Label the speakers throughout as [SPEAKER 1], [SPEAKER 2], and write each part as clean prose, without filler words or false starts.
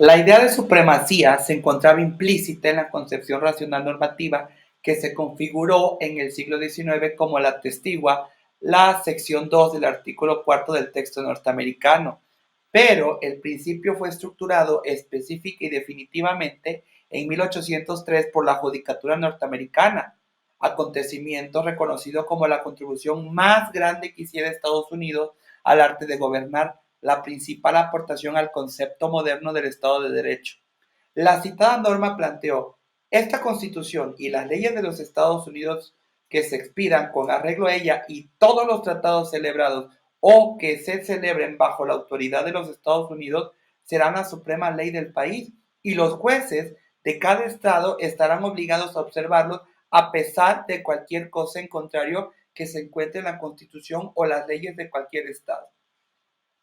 [SPEAKER 1] La idea de supremacía se encontraba implícita en la concepción racional normativa que se configuró en el siglo XIX, como la atestigua la sección 2 del artículo cuarto del texto norteamericano, pero el principio fue estructurado específica y definitivamente en 1803 por la Judicatura norteamericana, acontecimiento reconocido como la contribución más grande que hiciera Estados Unidos al arte de gobernar, la principal aportación al concepto moderno del Estado de Derecho. La citada norma planteó: esta Constitución y las leyes de los Estados Unidos que se expidan con arreglo a ella y todos los tratados celebrados o que se celebren bajo la autoridad de los Estados Unidos serán la suprema ley del país, y los jueces de cada estado estarán obligados a observarlos a pesar de cualquier cosa en contrario que se encuentre en la Constitución o las leyes de cualquier estado.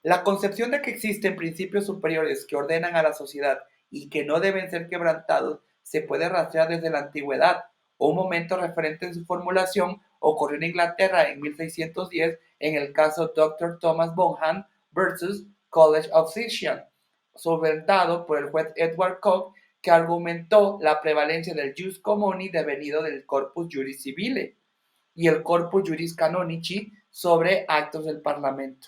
[SPEAKER 1] La concepción de que existen principios superiores que ordenan a la sociedad y que no deben ser quebrantados se puede rastrear desde la antigüedad. Un momento referente en su formulación ocurrió en Inglaterra en 1610 en el caso Dr. Thomas Bonham versus College of Physicians, solventado por el juez Edward Coke, que argumentó la prevalencia del jus communi devenido del corpus juris civile y el corpus juris canonici sobre actos del Parlamento.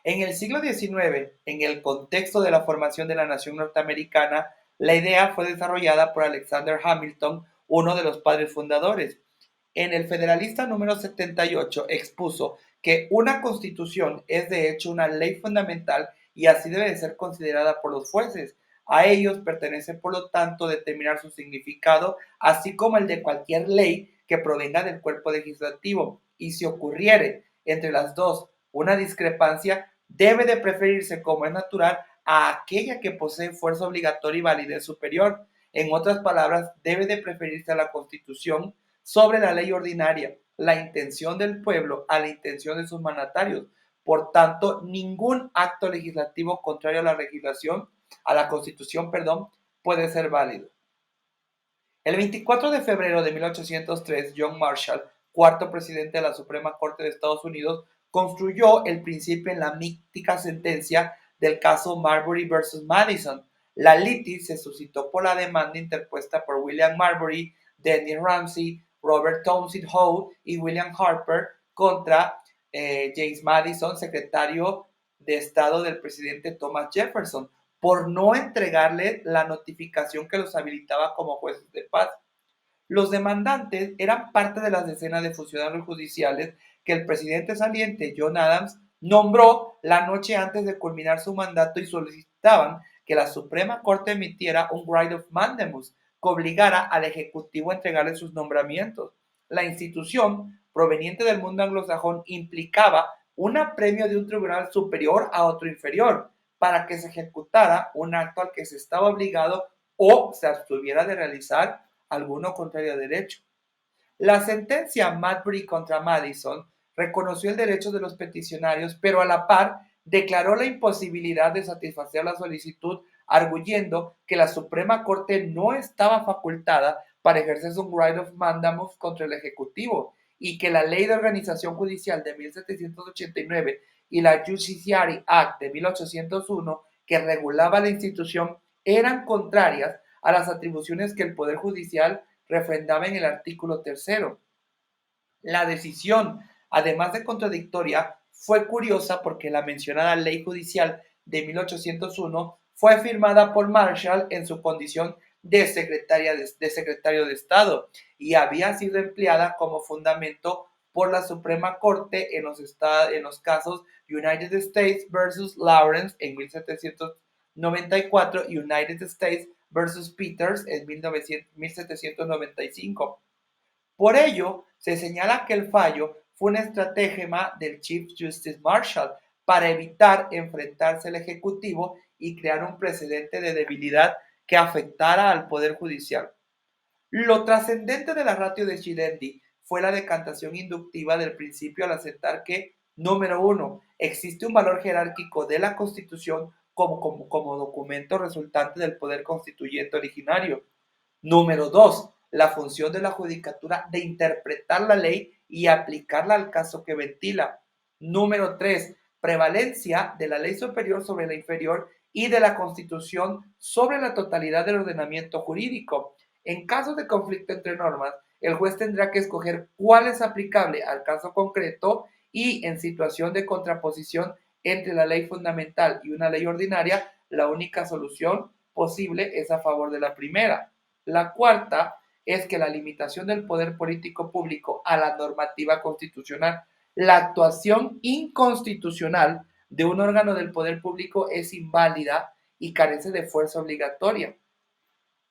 [SPEAKER 1] En el siglo XIX, en el contexto de la formación de la nación norteamericana, la idea fue desarrollada por Alexander Hamilton, uno de los padres fundadores. En el Federalista número 78 expuso que una constitución es de hecho una ley fundamental y así debe de ser considerada por los jueces. A ellos pertenece, por lo tanto, determinar su significado, así como el de cualquier ley que provenga del cuerpo legislativo. Y si ocurriere entre las dos una discrepancia, debe de preferirse, como es natural, a aquella que posee fuerza obligatoria y validez superior. En otras palabras, debe de preferirse a la Constitución sobre la ley ordinaria, la intención del pueblo a la intención de sus mandatarios. Por tanto, ningún acto legislativo contrario a la legislación, a la Constitución, puede ser válido. El 24 de febrero de 1803, John Marshall, cuarto presidente de la Suprema Corte de Estados Unidos, construyó el principio en la mítica sentencia del caso Marbury versus Madison. La litis se suscitó por la demanda interpuesta por William Marbury, Dennis Ramsey, Robert Townsend Howe y William Harper contra James Madison, secretario de Estado del presidente Thomas Jefferson, por no entregarle la notificación que los habilitaba como jueces de paz. Los demandantes eran parte de las decenas de funcionarios judiciales que el presidente saliente John Adams nombró la noche antes de culminar su mandato y solicitaban que la Suprema Corte emitiera un writ of mandamus que obligara al Ejecutivo a entregarle sus nombramientos. La institución, proveniente del mundo anglosajón, implicaba un apremio de un tribunal superior a otro inferior para que se ejecutara un acto al que se estaba obligado o se abstuviera de realizar alguno contrario a derecho. La sentencia Marbury contra Madison reconoció el derecho de los peticionarios, pero a la par declaró la imposibilidad de satisfacer la solicitud, arguyendo que la Suprema Corte no estaba facultada para ejercer un writ of mandamus contra el Ejecutivo y que la Ley de Organización Judicial de 1789 y la Judiciary Act de 1801, que regulaba la institución, eran contrarias a las atribuciones que el Poder Judicial refrendaba en el artículo tercero. La decisión, además de contradictoria, fue curiosa porque la mencionada ley judicial de 1801 fue firmada por Marshall en su condición de secretario de Estado y había sido empleada como fundamento por la Suprema Corte en los casos United States versus Lawrence en 1794 y United States versus Peters en 1795. Por ello, se señala que el fallo fue un estratagema del Chief Justice Marshall para evitar enfrentarse al Ejecutivo y crear un precedente de debilidad que afectara al Poder Judicial. Lo trascendente de la ratio decidendi fue la decantación inductiva del principio al aceptar que, número uno, existe un valor jerárquico de la Constitución como documento resultante del poder constituyente originario. Número dos, la función de la judicatura de interpretar la ley y aplicarla al caso que ventila. Número tres, prevalencia de la ley superior sobre la inferior y de la Constitución sobre la totalidad del ordenamiento jurídico. En caso de conflicto entre normas, el juez tendrá que escoger cuál es aplicable al caso concreto y en situación de contraposición entre la ley fundamental y una ley ordinaria, la única solución posible es a favor de la primera. La cuarta es que la limitación del poder político público a la normativa constitucional, la actuación inconstitucional de un órgano del poder público es inválida y carece de fuerza obligatoria.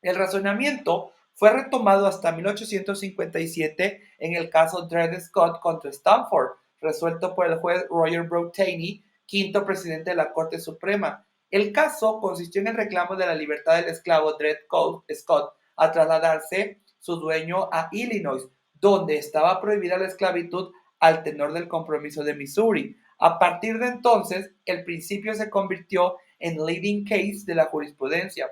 [SPEAKER 1] El razonamiento fue retomado hasta 1857 en el caso Dred Scott contra Stanford, resuelto por el juez Roger Brooke Taney, quinto presidente de la Corte Suprema. El caso consistió en el reclamo de la libertad del esclavo Dred Scott a trasladarse su dueño a Illinois, donde estaba prohibida la esclavitud al tenor del compromiso de Missouri. A partir de entonces, el principio se convirtió en leading case de la jurisprudencia.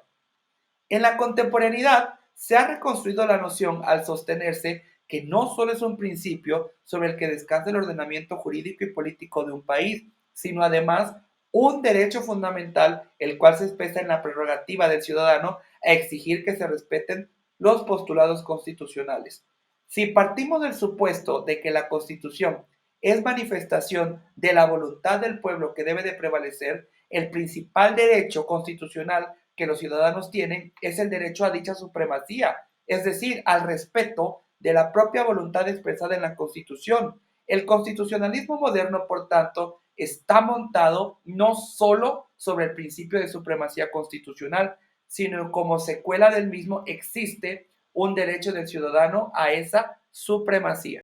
[SPEAKER 1] En la contemporaneidad se ha reconstruido la noción al sostenerse que no solo es un principio sobre el que descansa el ordenamiento jurídico y político de un país, sino además un derecho fundamental, el cual se expresa en la prerrogativa del ciudadano a exigir que se respeten los postulados constitucionales. Si partimos del supuesto de que la Constitución es manifestación de la voluntad del pueblo que debe de prevalecer, el principal derecho constitucional que los ciudadanos tienen es el derecho a dicha supremacía, es decir, al respeto de la propia voluntad expresada en la Constitución. El constitucionalismo moderno, por tanto, está montado no solo sobre el principio de supremacía constitucional, sino como secuela del mismo existe un derecho del ciudadano a esa supremacía.